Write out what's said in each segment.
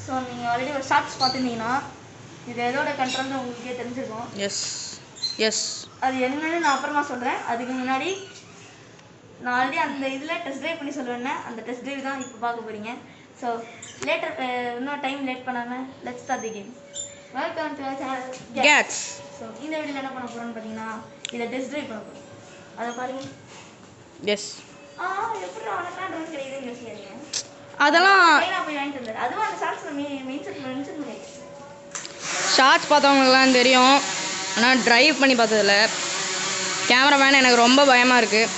So நீங்கள் already ஒரு shorts பார்த்துருந்தீங்கன்னா இது எதோட கண்ட்ரோல்னு உங்களுக்கே தெரிஞ்சிருக்கும். எஸ் எஸ் அது என்னன்னு நான் அப்புறமா சொல்கிறேன். அதுக்கு முன்னாடி நான் ஆல்ரெடி அந்த இதில் டெஸ்ட் ட்ரைவ் பண்ணி சொல்லுவேன். அந்த டெஸ்ட் ட்ரைவ் தான் இப்போ பார்க்க போகிறீங்க. ஸோ லேட்டர் இன்னும் டைம் லேட் பண்ணாமல் let's start the game. Welcome to channel Cats. So இந்த வீடியோவில் என்ன பண்ண போகிறோம்னு பார்த்தீங்கன்னா இதை டெஸ்ட் ட்ரைவ் பண்ண போகிறோம். அதை பாருங்கள். எஸ் எப்படி அவனுக்குலாம் ட்ரோன் கிடைக்குதுன்னு யோசிக்காதீங்க. அதெல்லாம் போய் வாங்கிட்டு வந்தார். அதுவும் அந்த ஷார்ட்ஸில் மென்ஷன் பண்ணிடுச்சு. ஷார்ட்ஸ் பார்த்தவங்களுக்குலாம் தெரியும். ஆனால் ட்ரைவ் பண்ணி பார்த்ததில்ல. கேமராமேன் எனக்கு ரொம்ப பயமாக இருக்குது.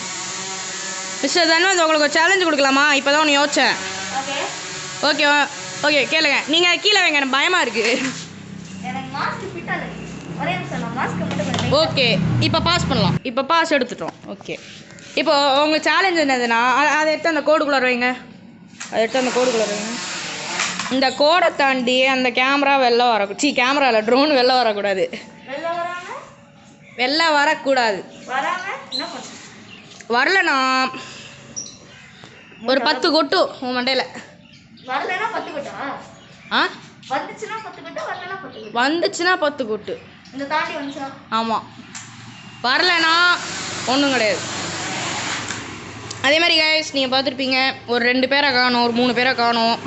மிஸ்டர் தன்வந்த் உங்களுக்கு ஒரு சேலஞ்சு கொடுக்கலாமா? இப்போ தான் ஒன்று யோசித்தேன். ஓகே ஓகே ஓகே கேளுங்க. நீங்கள் கீழே வைங்க, எனக்கு பயமாக இருக்குது. எனக்கு மாஸ்க் ஃபிட் ஆகல. ஒரே நிமிஷம் நான் மாஸ்க் மட்டும் பண்ணேன். ஓகே இப்போ பாஸ் பண்ணலாம். இப்போ பாஸ் எடுத்துட்டோம். ஓகே இப்போ உங்களுக்கு சேலஞ்ச் என்னதுன்னா அதை எடுத்து அந்த கோடுக்குள்ளே வைங்க. அதை எடுத்து அந்த கோடுக்குள்ளே வைங்க. இந்த கோடை தாண்டி அந்த கேமரா வெளில வரக்கூடாது. கேமரா இல்லை, ட்ரோன் வெளில வரக்கூடாது. வெளில வரக்கூடாது. என்ன பண்ண வரலண்ணா ஒரு 10 கொட்டு உன் மண்டையில். வரலன்னா 10 கொட்டா? ஆ வந்துச்சுன்னா 10 கொட்டு, வரலன்னா 10 கொட்டு. வந்துச்சுன்னா 10 கொட்டு. இந்த தாண்டி வந்துச்சா? ஆமாம். வரலன்னா ஒன்றும் கிடையாது. அதே மாதிரி கைஸ் நீங்கள் பார்த்துருப்பீங்க, ஒரு 2 பேரை காணும், ஒரு 3 பேரை காணும்.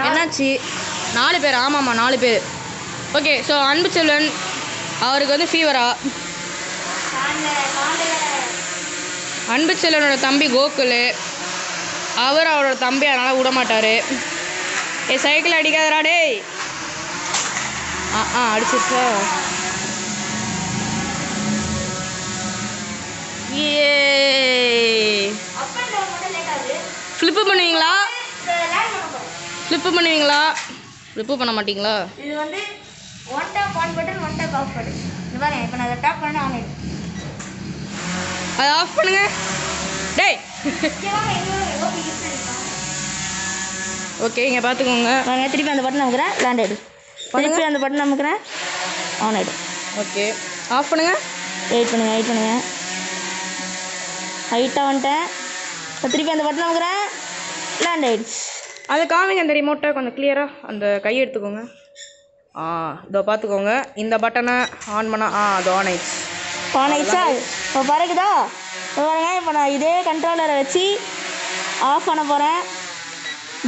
என்னாச்சு? 4 பேர். ஆமாம்மா 4 பேர். ஓகே ஸோ அன்பு செல்வன் அவருக்கு வந்து ஃபீவரா? அன்பு செல்வனோட தம்பி கோகுல், அவரோட தம்பி அதனால் விட மாட்டார். சைக்கிள் அடிக்காதரா டேய். அடிச்சிருச்சா? ஏ ஃப்ளிப்பு பண்ணுவீங்களா? ஃப்ளிப்பு பண்ணுவீங்களா? ஃப்ளிப்பு பண்ண மாட்டிங்களா? இது வந்து one tape on button, one tape off button. இது பாருங்க, இப்போ நான் அதை டேப் பண்ண ஆன் ஆகிடும். அதை ஆஃப் பண்ணுங்க டேய். ஓகே இங்கே பார்த்துக்கோங்க. நாங்கள் திருப்பி அந்த பட்டன் அமுக்கிறேன், லேண்ட் ஆகிடும். திருப்பி அந்த பட்டன் அமுக்கிறேன், ஆன் ஆகிடும். ஓகே ஆஃப் பண்ணுங்க. வெயிட் பண்ணுங்க. ஹைட்டாக வந்துட்டேன். இப்போ திருப்பி அந்த பட்டன் அமுக்கிறேன், லேண்ட் ஆகிடுச்சு. அதை காமிங்க அந்த ரிமோட்டை கொஞ்சம் கிளியராக. அந்த கையை எடுத்துக்கோங்க. இதோ பார்த்துக்கோங்க. இந்த பட்டனை ஆன் பண்ணால் அது ஆன் ஆயிடுச்சு. ஆன் ஆயிடுச்சா? இப்போ பறக்குதா? பாருங்க, இப்போ நான் இதே கண்ட்ரோலரை வச்சு ஆஃப் பண்ண போகிறேன்.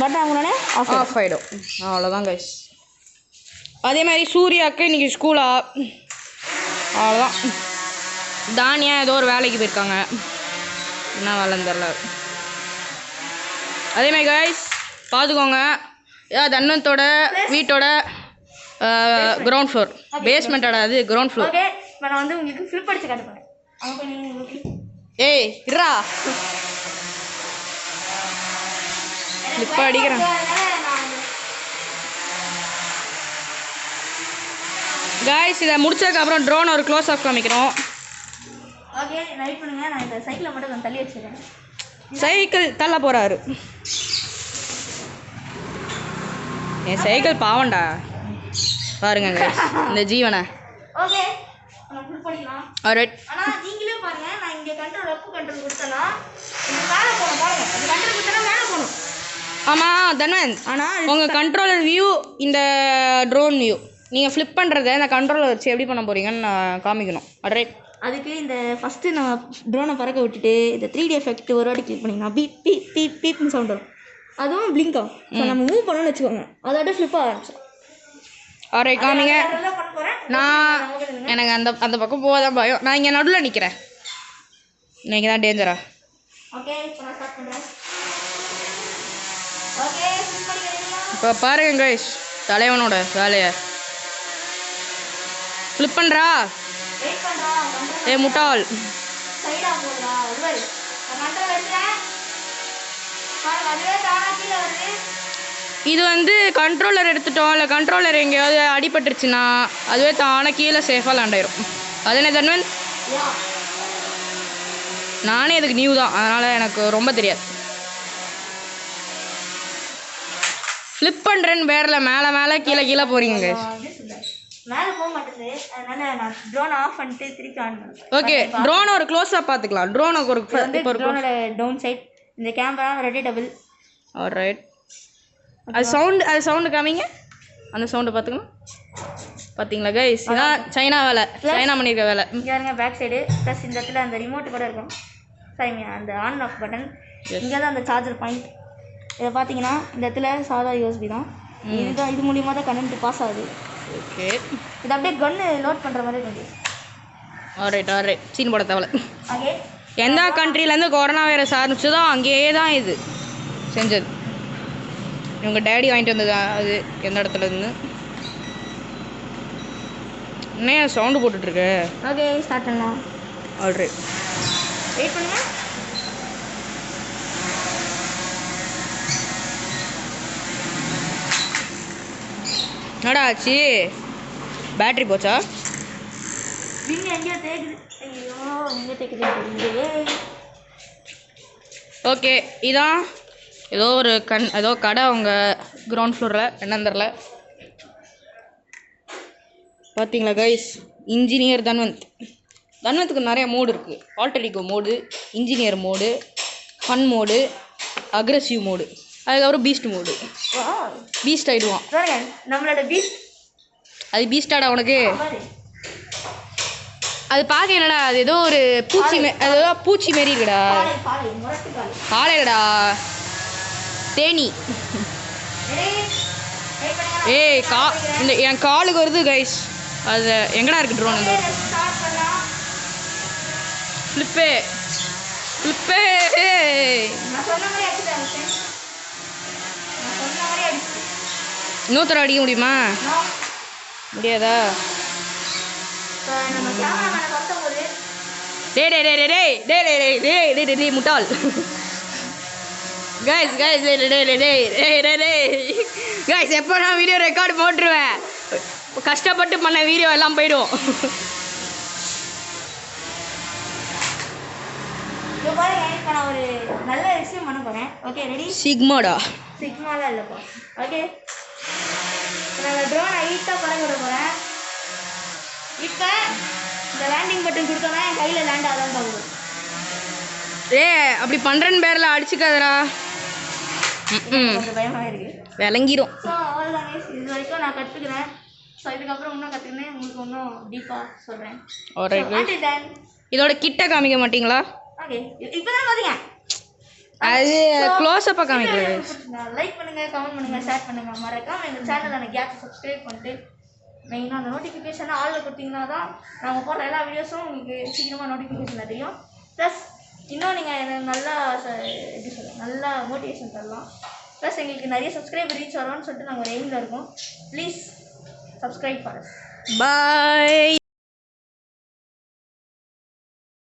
பட்டன் அமுக்கினோடனே ஆஃப் ஆகிடும். அவ்வளோதான் கைஸ். அதே மாதிரி சூர்யாவுக்கு இன்றைக்கி ஸ்கூலா? அவ்வளோதான். தானியா ஏதோ ஒரு வேலைக்கு போயிருக்காங்க. என்ன வேலைன்னு தெரில. அதே மாதிரி கைஸ் பார்த்துக்கோங்க, தன்வந்தோட வீட்டோட கிரவுண்ட் ஃப்ளோர், பேஸ்மெண்ட்டோட அது கிரவுண்ட் ஃப்ளோர். ஓகே இப்போ நான் வந்து உங்களுக்கு ஃப்ளிப் அடிச்சு காட்ட போகிறேன். ஏய் இருடா, ஃப்ளிப் அடிக்கிறேன். கைஸ் இதை முடிச்சதுக்கப்புறம் ட்ரோன் ஒரு க்ளோஸ் ஆஃப் காமிக்கிறோம். ஓகே வெயிட் பண்ணுங்க, நான் இந்த சைக்கிளை மட்டும் நான் தள்ளி வச்சுருக்கேன். சைக்கிள் தள்ள போகிறாரு. என் சைக்கிள் பாவண்டா பாருங்க இந்த ஜீவனை. ஓகே நம்ம ஃபுல் பண்ணிக்கலாம். ஆல்ரைட். ஆனா நீங்களே பாருங்க, நான் இங்க கண்ட்ரோல் அப் கண்ட்ரோல் கொடுத்தனா இது மேலே போணும். பாருங்க, அது கண்ட்ரோல் கொடுத்தனா மேலே போணும். ஆமா தன்வந்த், ஆனா உங்க கண்ட்ரோலர் வியூ இந்த ட்ரோன் வியூ நீங்கள் ஃப்ளிப் பண்ணுறதை இந்த கண்ட்ரோலர் வச்சு எப்படி பண்ண போகிறீங்கன்னு நான் காமிக்கணும். ஆல்ரைட். அதுக்கு இந்த ஃபஸ்ட்டு நான் ட்ரோனை பறக்க விட்டுட்டு இந்த 3D எஃபெக்ட் ஒரு வாட்டி கிளிக் பண்ணிங்கன்னா பீப் பீப் பீப் பீப்னு சவுண்ட் வரும். அதுவும் பிளிங்க் ஆகும். ஸோ நம்ம மூவ் பண்ணணும்னு வச்சுக்கோங்க, அதோட ஃப்ளிப் ஆரம்பிச்சோம். ஆல்ரைட் காமிங்க. நான் எனக்கு அந்த பக்கம் போகாதான் பயம். நான் இங்கே நடுவில் நிற்கிறேன். இன்னைக்கு தான் டேஞ்சரா. ஓகே இப்போ நான் ஸ்டார்ட் பண்ணுறேன். ஓகே இப்போ பாருங்க கைஸ் தலைவனோட வேலையை. ஃப்ளிப் பண்ணுறா. ஏ முட்டாள். இது வந்து கண்ட்ரோலர் எடுத்துட்டோம், இல்லை கண்ட்ரோலர் எங்கேயாவது அடிபட்டுருச்சுன்னா அதுவே தானே கீழே சேஃபாக லேண்ட் ஆயிரும். அது என்ன தன்வந்த்? நானே இதுக்கு நியூ தான், அதனால் எனக்கு ரொம்ப தெரியாது. ஃப்ளிப் பண்ணுறேன்னு பேரில் மேலே மேலே கீழே கீழே போகிறீங்க கைஸ். மேலே போக மாட்டேங்குது, அதனால நான் ட்ரோன் ஆஃப் பண்ணிட்டு திருப்பி ஆன் பண்ணுறேன். ஓகே ட்ரோனை ஒரு க்ளோஸாக பார்த்துக்கலாம். ட்ரோனுக்கு ஒரு ட்ரோனோட டவுன் சைட் இந்த கேமரா ரொட்டேட்டபிள். ஆல்ரைட். அது சவுண்டு காமிங்க. அந்த சவுண்டை பார்த்துக்கலாம். பார்த்தீங்களா கைஸ், இதான் சைனா வேலை, சைனா பண்ணியிருக்க வேலை. இங்கே இருங்க பேக் சைடு ப்ளஸ் இந்த இடத்துல அந்த ரிமோட்டு கூட இருக்கும். சரிங்க, அந்த ஆன் ஆஃப் பட்டன். இங்கே தான் அந்த சார்ஜர் பாயிண்ட். இதை பார்த்தீங்கன்னா இந்த இடத்துல சாதா யூஎஸ்பி தான். இதுதான், இது மூலியமாக தான் கரண்ட் பாஸ் ஆகுது. ஓகே, இது அப்படியே கன்னு லோட் பண்ணுற மாதிரி கொஞ்சம். ஆல்ரைட் சீன் போட தேவை. ஓகே, எந்த கண்ட்ரிலேருந்து கொரோனா வைரஸ் ஆரம்பிச்சதோ அங்கேயே தான் இது செஞ்சது. இவங்க டேடி வாங்கிட்டு வந்தது அது எந்த இடத்துல இருந்து. என்ன சவுண்டு போட்டுட்ருக்க? ஓகே ஸ்டார்ட் பண்ணலாம். ஆல்ரைட், வெயிட் பண்ணுங்க. என்னடா ஆச்சு? பேட்ரி போச்சா? விண்ணு எங்கேயோ தேக்குது. ஐயோ எங்கே தேக்குது? ஓகே, இதான் ஏதோ ஒரு ஏதோ கடை அவங்க கிரவுண்ட் ஃப்ளோரில் என்னன்னு தெரில. பார்த்தீங்களா கைஸ், இன்ஜினியர் தன்வந்த்க்கு நிறைய மோடு இருக்குது. Alter ego mode, engineer mode, fun mode, aggressive mode, அதுக்கப்புறம் பீஸ்ட் மோடு. பீஸ்ட் ஆகிடுவான் நம்மளோட பீஸ்ட். அது பீஸ்டாடா உனக்கு? அது பார்க்க என்னடா, அது ஏதோ ஒரு பூச்சி அது ஏதோ பூச்சி மாரி இருக்குடா. காலையிலடா தேனி. ஏய் இந்த என் காலுக்கு வருது கைஸ். அது எங்கடா இருக்கு ட்ரோன்? இந்த ஃப்ளிப்பே 100 அடிக்க முடியுமா? முடியாதா? டேய் முட்டாள். கைஸ் எப்போ நான் வீடியோ ரெக்கார்டு போட்டுருவேன். கஷ்டப்பட்டு பண்ண வீடியோ எல்லாம் போயிடும். இப்போ நான் ஒரு நல்ல விஷயம் பண்ண போகிறேன். Okay ready? சிக்மாலாம் இல்லைப்பா. ஓகே, நான் ட்ரோனை ஹீட்டாக பறக்க விட போகிறேன். இப்போ இந்த லேண்டிங் பட்டன் கொடுத்தோன்னா என் கையில் லேண்ட் ஆகாதான் பார்க்குது. அப்படி பண்ணுறேன்னு பேரில் அடிச்சுக்காதரா. கொஞ்சம் பயமாக இருக்குது. விளங்கிடும். ஸோ அவ்வளோதாங்க, இது வரைக்கும் நான் கற்றுக்கிறேன். ஸோ இதுக்கப்புறம் இன்னும் கற்றுக்கினேன் உங்களுக்கு இன்னும் டீப்பாக சொல்கிறேன். இதோட கிட்ட காமிக்க மாட்டீங்களா? ஓகே, இப்போ தான் பார்த்தீங்க. அது க்ளோஸ்அப்பாக காமிக்கிறது. லைக் பண்ணுங்கள், கமெண்ட் பண்ணுங்கள், ஷேர் பண்ணுங்கள். மறக்காம எங்கள் சேனலை கேப் சப்ஸ்கிரைப் பண்ணிட்டு மெயினாக அந்த நோட்டிஃபிகேஷனை ஆளில் கொடுத்தீங்கன்னா தான் நாங்கள் போடுற எல்லா வீடியோஸும் உங்களுக்கு சீக்கிரமாக நோட்டிஃபிகேஷன் தெரியும். ப்ளஸ் இன்னும் நீங்கள் எனக்கு நல்லா எப்படி சொல்லுங்கள், நல்லா மோட்டிவேஷன் தரலாம். ப்ளஸ் எங்களுக்கு நிறைய சப்ஸ்கிரைபர் ரீச் வரணும்னு சொல்லிட்டு நாங்கள் ஒரு எய்மில் இருக்கோம். ப்ளீஸ் சப்ஸ்கிரைப் பண்ணுங்கள். பாய்.